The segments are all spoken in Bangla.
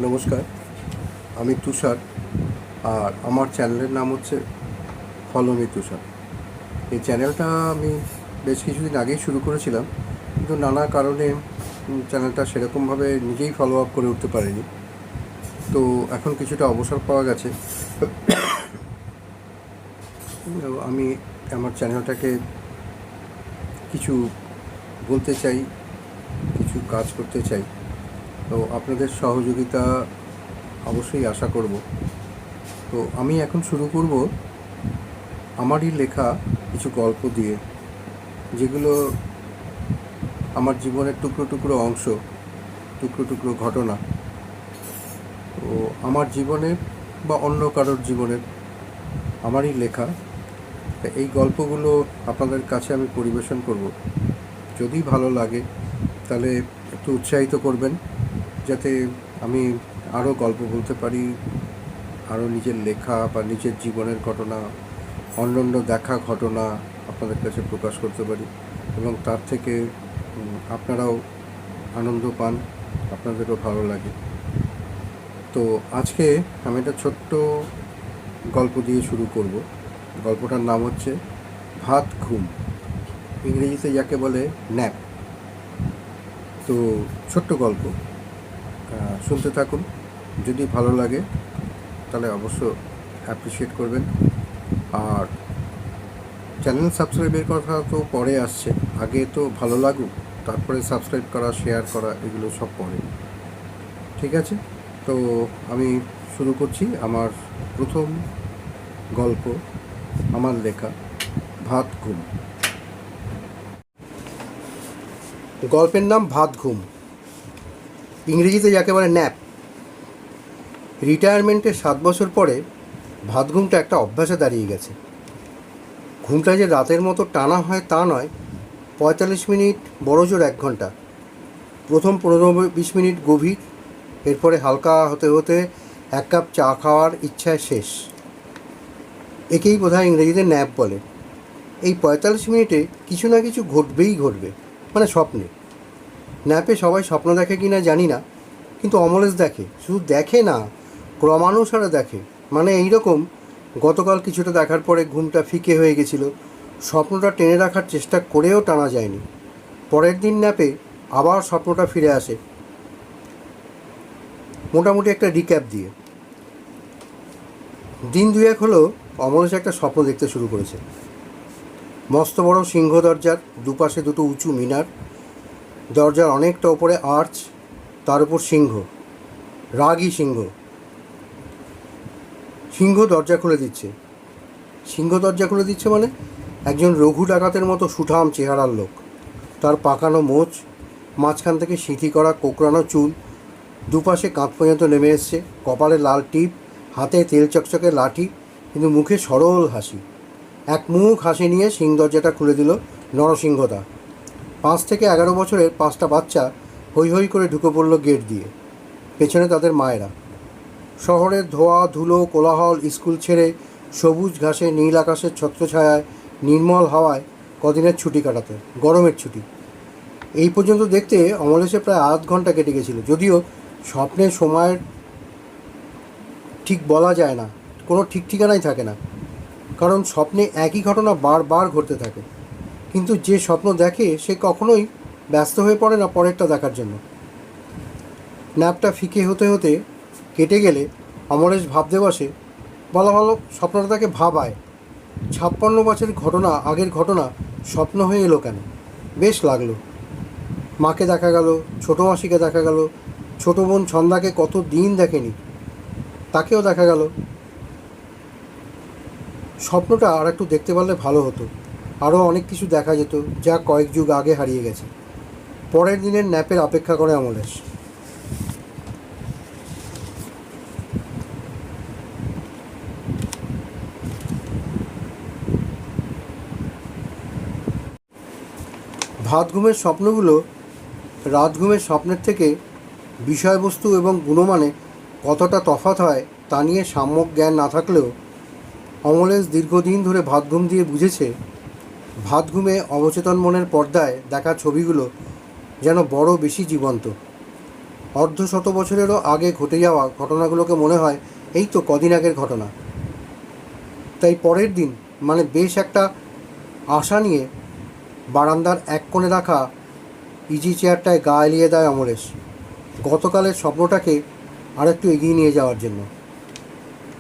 নমস্কার, আমি তুষার। আর আমার চ্যানেলের নাম হচ্ছে ফলো মি তুষার। এই চ্যানেলটা আমি বেশ কিছুদিন আগেই শুরু করেছিলাম, কিন্তু নানা কারণে চ্যানেলটা সেরকমভাবে নিজেই ফলো আপ করে উঠতে পারিনি। তো এখন কিছুটা অবসর পাওয়া গেছে। আমি আমার চ্যানেলটাকে কিছু বলতে চাই, কিছু কাজ করতে চাই। তো আপনাদের সহযোগিতা অবশ্যই আশা করব। তো আমি এখন শুরু করব আমারই লেখা কিছু গল্প দিয়ে, যেগুলো আমার জীবনের টুকরো টুকরো অংশ, টুকরো টুকরো ঘটনা। তো আমার জীবনের বা অন্য কারোর জীবনের আমারই লেখা এই গল্পগুলো আপনাদের কাছে আমি পরিবেশন করব। যদি ভালো লাগে তাহলে একটু উৎসাহিত করবেন, যাতে আমি আরও গল্প বলতে পারি, আরও নিজের লেখা বা নিজের জীবনের ঘটনা, অন্যান্য দেখা ঘটনা আপনাদের কাছে প্রকাশ করতে পারি, এবং তার থেকে আপনারাও আনন্দ পান, আপনাদেরও ভালো লাগে। তো আজকে আমি একটা ছোট্ট গল্প দিয়ে শুরু করব। গল্পটার নাম হচ্ছে ভাত ঘুম, ইংরেজিতে যাকে বলে ন্যাপ। তো ছোট্ট গল্প, শুনতে থাকুন। যদি ভালো লাগে তাহলে অবশ্য অ্যাপ্রিসিয়েট করবেন। আর চ্যানেল সাবস্ক্রাইবের কথা তো পরে আসছে, আগে তো ভালো লাগুক, তারপরে সাবস্ক্রাইব করা, শেয়ার করা, এগুলো সব পরে। ঠিক আছে? তো আমি শুরু করছি আমার প্রথম গল্প, আমার লেখা ভাত ঘুম। গল্পের নাম ভাত ঘুম, ইংরেজিতে যাকে বলে ন্যাপ। রিটায়ারমেন্টের 7 বছর পরে ভাত ঘুমটা একটা অভ্যাসে দাঁড়িয়ে গেছে। ঘুমটা যে রাতের মতো টানা হয় তা নয়, 45 মিনিট, বড়জোর 1 ঘন্টা। প্রথম 15-20 মিনিট গভীর, এরপরে হালকা হতে হতে 1 কাপ চা খাওয়ার ইচ্ছায় শেষ। একেই বোধহয় ইংরেজিতে ন্যাপ বলে। এই 45 মিনিটে কিছু না কিছু ঘটবেই ঘটবে, মানে স্বপ্নে। ন্যাপে সবাই স্বপ্ন দেখে কি না জানি না, কিন্তু অমলেশ দেখে। শুধু দেখে না, ক্রমানুসারে দেখে। মানে এইরকম, গতকাল কিছুটা দেখার পরে ঘুমটা ফিকে হয়ে গেছিল। স্বপ্নটা টেনে রাখার চেষ্টা করেও টানা যায়নি। পরের দিন ন্যাপে আবার স্বপ্নটা ফিরে আসে, মোটামুটি একটা রিক্যাপ দিয়ে। দিন 2-1 হলো অমলেশ একটা স্বপ্ন দেখতে শুরু করেছে। মস্ত বড় সিংহ দরজার দুপাশে দুটো উঁচু মিনার, দরজার অনেকটা ওপরে আর্চ, তার উপর সিংহ, রাগী সিংহ। সিংহ দরজা খুলে দিচ্ছে। সিংহ দরজা খুলে দিচ্ছে মানে একজন রঘু ডাকাতের মতো সুঠাম চেহারার লোক। তার পাকানো মোচ, মাঝখান থেকে সিঁথি করা কোকড়ানো চুল, দুপাশে কাঁধ পর্যন্ত নেমে এসছে, কপালে লাল টিপ, হাতে তেল চকচকে লাঠি, কিন্তু মুখে সরল হাসি। এক মুখ হাসি নিয়ে সিং দরজাটা খুলে দিল নরসিংহদা। 5 থেকে 11 বছরের 5টা বাচ্চা হৈ হৈ করে ঢুকে পড়ল গেট দিয়ে, পেছনে তাদের মায়েরা। শহরের ধোয়া ধুলো কোলাহল স্কুল ছেড়ে সবুজ ঘাসে নীল আকাশের ছত্রছায়ায় নির্মল হাওয়ায় কদিনের ছুটি কাটাতে, গরমের ছুটি। এই পর্যন্ত দেখতে অমলেশে প্রায় আধ ঘন্টা কেটে গেছিল। যদিও স্বপ্নের সময়ের ঠিক বলা যায় না, কোনো ঠিক ঠিকানাই থাকে না, কারণ স্বপ্নে একই ঘটনা বারবার ঘটতে থাকে। কিন্তু যে স্বপ্ন দেখে সে কখনোই ব্যস্ত হয়ে পড়ে না পরেরটা দেখার জন্য। ন্যাপটা ফিকে হতে হতে কেটে গেলে অমরেশ ভাবতে বসে, বলা ভালো স্বপ্নটা তাকে ভাবায়। 56 বছরের ঘটনা, আগের ঘটনা স্বপ্ন হয়ে এলো কেন? বেশ লাগলো। মাকে দেখা গেল, ছোটো মাসিকে দেখা গেল, ছোটো বোন ছন্দাকে কত দিন দেখেনি, তাকেও দেখা গেল। স্বপ্নটা আর একটু দেখতে পারলে ভালো হতো। আরও অনেক কিছু দেখা যেত যা কয়েক যুগ আগে হারিয়ে গেছে। পরের দিনের ন্যাপের অপেক্ষা করে অমলেশ। ভাত ঘুমের স্বপ্নগুলো রাত ঘুমের স্বপ্নের থেকে বিষয়বস্তু এবং গুণমানে কতটা তফাৎ হয় তা নিয়ে সাম্যক জ্ঞান না থাকলেও অমলেশ দীর্ঘদিন ধরে ভাত ঘুম দিয়ে বুঝেছে, ভাত ঘুমে অবচেতন মনের পর্দায় দেখা ছবিগুলো যেন বড় বেশি জীবন্ত। অর্ধশত বছরেরও আগে ঘটে যাওয়া ঘটনাগুলোকে মনে হয় এই তো কদিন আগের ঘটনা। তাই পরের দিন মানে বেশ একটা আশা নিয়ে বারান্দার এক কোণে রাখা ইজি চেয়ারটায় গা এলিয়ে দেয় অমলেশ, গতকালের স্বপ্নটাকে আরেকটু এগিয়ে নিয়ে যাওয়ার জন্য।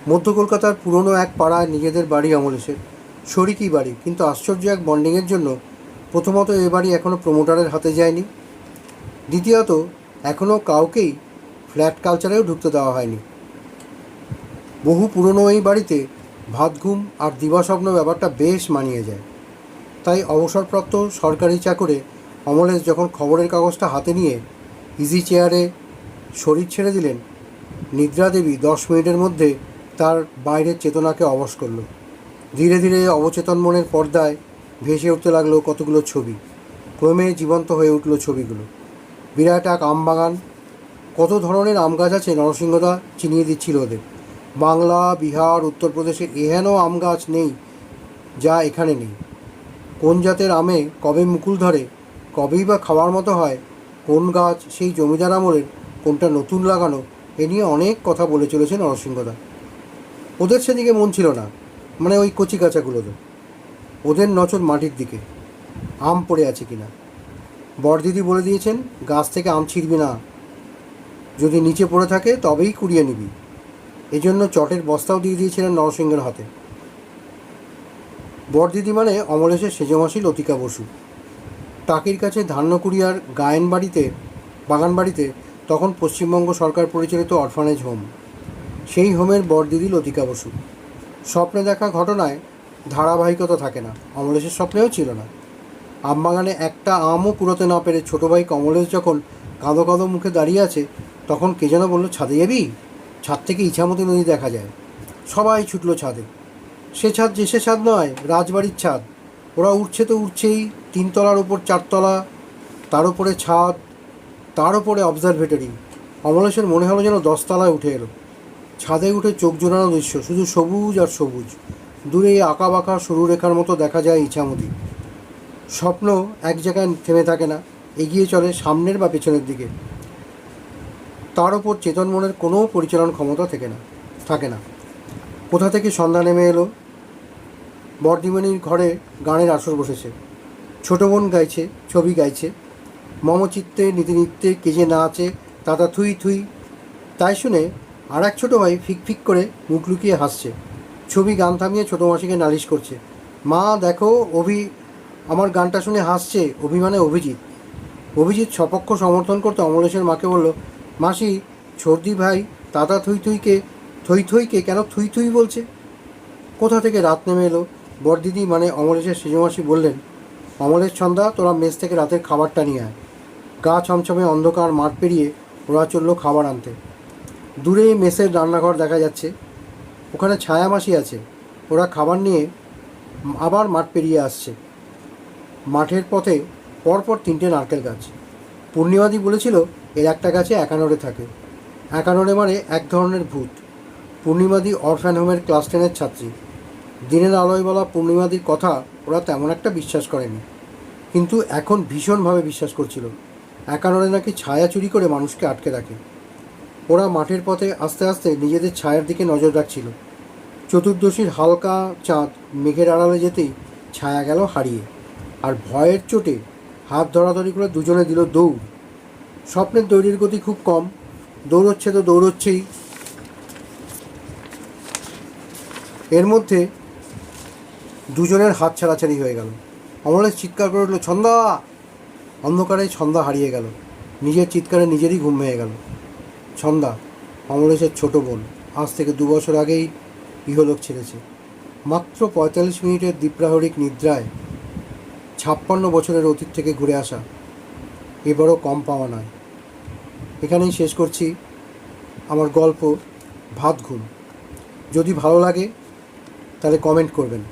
মধ্য কলকাতার পুরনো এক পাড়ায় নিজেদের বাড়ি অমলেশের, শরিকি বাড়ি, কিন্তু আশ্চর্য এক বন্ডিংয়ের জন্য প্রথমত এ বাড়ি এখনও প্রমোটারের হাতে যায়নি, দ্বিতীয়ত এখনও কাউকেই ফ্ল্যাট কালচারেও ঢুকতে দেওয়া হয়নি। বহু পুরনো এই বাড়িতে ভাত ঘুম আর দিবাস্বপ্ন ব্যাপারটা বেশ মানিয়ে যায়। তাই অবসরপ্রাপ্ত সরকারি চাকরে অমলেশ যখন খবরের কাগজটা হাতে নিয়ে ইজি চেয়ারে শরীর ছেড়ে দিলেন, নিদ্রাদেবী 10 মিনিটের মধ্যে তার বাইরের চেতনাকে অবশ করল। ধীরে ধীরে অবচেতন মনের পর্দায় ভেসে উঠতে লাগলো কতগুলো ছবি। ক্রমে জীবন্ত হয়ে উঠল ছবিগুলো। বিরাট এক আম বাগান, কত ধরনের আম গাছ আছে নরসিংহদা চিনিয়ে দিচ্ছিল ওদের। বাংলা, বিহার, উত্তরপ্রদেশের এহেন আম গাছ নেই যা এখানে নেই। কোন জাতের আমে কবে মুকুল ধরে, কবেই বা খাওয়ার মতো হয়, কোন গাছ সেই জমিদার আমলের, কোনটা নতুন লাগানো, এ নিয়ে অনেক কথা বলে চলেছে নরসিংহদা। ওদের সেদিকে মন ছিল না, মানে ওই কচি গাছাগুলোতে। ওদের নজর মাটির দিকে, আম পড়ে আছে কিনা। বড়দিদি বলে দিয়েছেন গাছ থেকে আম ছিঁড়বি না, যদি নিচে পড়ে থাকে তবেই কুড়িয়ে নিবি। এজন্য চটের বস্তাও দিয়ে দিয়েছিলেন নরসিংহের হাতে। বড়দিদি মানে অমলেশের সেজমাসী লতিকা বসু। টাকির কাছে ধান্যকুড়িয়ার বাগান বাড়িতে তখন পশ্চিমবঙ্গ সরকার পরিচালিত অরফানেজ হোম, সেই হোমের বড়দিদি লতিকা বসু। স্বপ্নে দেখা ঘটনায় ধারাবাহিকতা থাকে না, অমলেশের স্বপ্নেও ছিল না। আমবাগানে একটা আমও কুড়োতে না পেরে ছোটো ভাই কমলেশ যখন কাঁদো কাঁদো মুখে দাঁড়িয়ে আছে, তখন কে যেন বলল, ছাদে যাবি? ছাদ থেকে ইছামতি নদী দেখা যায়। সবাই ছুটলো ছাদে। সে ছাদ যে সে ছাদ নয়, রাজবাড়ির ছাদ। ওরা উঠছে তো উঠছেই, 3 তলার উপর 4 তলা, তার উপরে ছাদ, তার উপরে অবজারভেটরি। অমলেশের মনে হলো যেন 10 তলায় উঠে এলো। ছাদে উঠে চোখ জোড়ানো দৃশ্য, শুধু সবুজ আর সবুজ। দূরে আঁকা বাঁকা সরু রেখার মতো দেখা যায় ইছামতি। স্বপ্ন এক জায়গায় থেমে থাকে না, এগিয়ে চলে সামনের বা পেছনের দিকে। তার ওপর চেতন মনের কোনো পরিচালন ক্ষমতা থাকে না। কোথা থেকে সন্ধ্যা নেমে এলো। বর্দিমণির ঘরে গানের আসর বসেছে। ছোটো বোন গাইছে, ছবি গাইছে। মমচিত্তে নীতিনিত্যে কে যে নাচে তাতা থুই থুই। তাই শুনে আর এক ছোটো ভাই ফিক ফিক করে মুখ লুকিয়ে হাসছে। ছবি গান থামিয়ে ছোটো মাসিকে নালিশ করছে, মা দেখো আমার গানটা শুনে হাসছে। অভিমানে অভিজিৎ সপক্ষ সমর্থন করতে অমলেশের মাকে বলল, মাসি, ছর্দি ভাই তাতা থই থইকে কেন থুই থুই বলছে? কোথা থেকে রাত নেমে এলো। বড়দিদি মানে অমলেশের সেজমাসি বললেন, অমলেশ ছন্দা, তোরা মেস থেকে রাতের খাবারটা নিয়ে আয়। গা ছমছমে অন্ধকার মাঠ পেরিয়ে ওরা চলল খাবার আনতে। দূরে মেসের রান্নাঘর দেখা যাচ্ছে, ওখানে ছায়া মাসি আছে। ওরা খাবার নিয়ে আবার মাঠ পেরিয়ে আসছে। মাঠের পথে পরপর 3টে নারকেল গাছ। পূর্ণিমাদি বলেছিল এর একটা গাছে একানোরে থাকে। একানোরে মানে এক ধরনের ভূত। পূর্ণিমাদি অরফ্যান হোমের ক্লাস 10-এর ছাত্রী। দিনের আলোয় বলা পূর্ণিমাদির কথা ওরা তেমন একটা বিশ্বাস করেনি, কিন্তু এখন ভীষণভাবে বিশ্বাস করছিল। একানোরে নাকি ছায়া চুরি করে মানুষকে আটকে রাখে। ওরা মাঠের পথে আস্তে আস্তে নিজেদের ছায়ার দিকে নজর রাখছিল। চতুর্দশীর হালকা চাঁদ মেঘের আড়ালে যেতেই ছায়া গেল হারিয়ে। আর ভয়ের চোটে হাত ধরাধরি করে দুজনে দিল দৌড়। স্বপ্নের দৌড়ের গতি খুব কম, দৌড়চ্ছে তো দৌড়চ্ছেই। এর মধ্যে দুজনের হাত ছাড়াছাড়ি হয়ে গেল। অমলেশ চিৎকার করে উঠল, ছন্দা! অন্ধকারে ছন্দা হারিয়ে গেল। নিজের চিৎকারে নিজেরই ঘুম ভেঙে গেল। ছন্দা অমলেশের ছোট বোন, আজ থেকে 2 বছর আগেই ইহলোক ছেড়েছে। মাত্র 45 মিনিটের দ্বীপ্রাহরিক নিদ্রায় 56 বছরের অতীত থেকে ঘুরে আসা এবারও কম পাওয়া নয়। এখানেই শেষ করছি আমার গল্প ভাত ঘুম। যদি ভালো লাগে তাহলে কমেন্ট করবেন,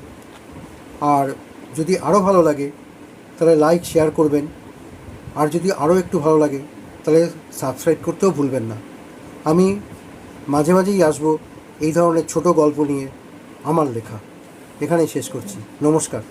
আর যদি আরও ভালো লাগে তাহলে লাইক শেয়ার করবেন, আর যদি আরও একটু ভালো লাগে তাহলে সাবস্ক্রাইব করতেও ভুলবেন না। আমি মাঝে মাঝেই আসবো এই ধরনের ছোট গল্প নিয়ে আমার লেখা। এখানেই শেষ করছি। নমস্কার।